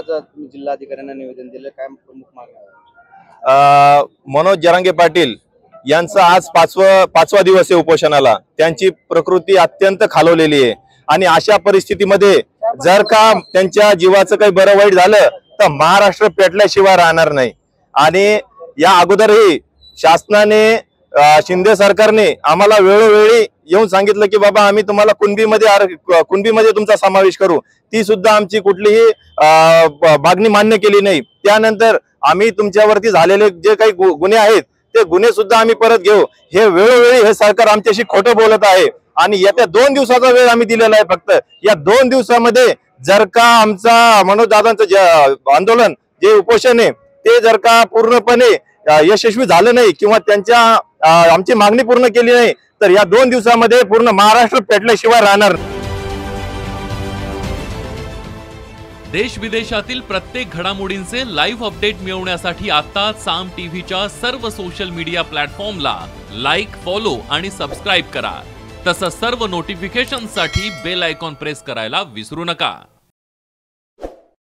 आज तुम्ही जिल्हाधिकाऱ्यांना निवेदन दिलं, काय प्रमुख मागण्या आहेत? मनोज जरांगे पाटील यांचा आज पाचवा दिवस आहे उपोषणाला। त्यांची प्रकृती अत्यंत खालवलेली आहे आणि अशा परिस्थितीमध्ये जर का त्यांच्या जीवाचं काही बरं वाईट झालं तर महाराष्ट्र पेटल्याशिवाय राहणार नाही। आणि या अगोदरही शासनाने शिंदे सरकारने आम्हाला वेळोवेळी येऊन सांगितलं की बाबा आम्ही तुम्हाला कुणबीमध्ये तुमचा समावेश करू, ती सुद्धा आमची कुठलीही मागणी मान्य केली नाही। त्यानंतर आम्ही तुमच्यावरती झालेले जे काही गुन्हे आहेत ते गुन्हे सुद्धा आम्ही परत घेऊ, हे वेळोवेळी हे सरकार आमच्याशी खोटं बोलत आहे। आणि येत्या 2 दिवसाचा वेळ आम्ही दिलेला आहे। फक्त या 2 दिवसामध्ये जर का आमचा मनोज दादांचं आंदोलन जे उपोषण आहे ते जर का पूर्णपणे यशस्वी झालं नाही किंवा त्यांच्या आमची मागणी पूर्ण केली नाही तर या 2 दिवसामध्ये पूर्ण महाराष्ट्र पेटल्याशिवाय राहणार। देश विदेशातील प्रत्येक घडामोडींचे लाईव्ह अपडेट मिळवण्यासाठी आता साम टीव्हीच्या सर्व सोशल मीडिया प्लॅटफॉर्मला लाईक, फॉलो आणि सबस्क्राईब करा। तसंच सर्व नोटिफिकेशनसाठी बेल आयकॉन प्रेस करायला विसरू नका।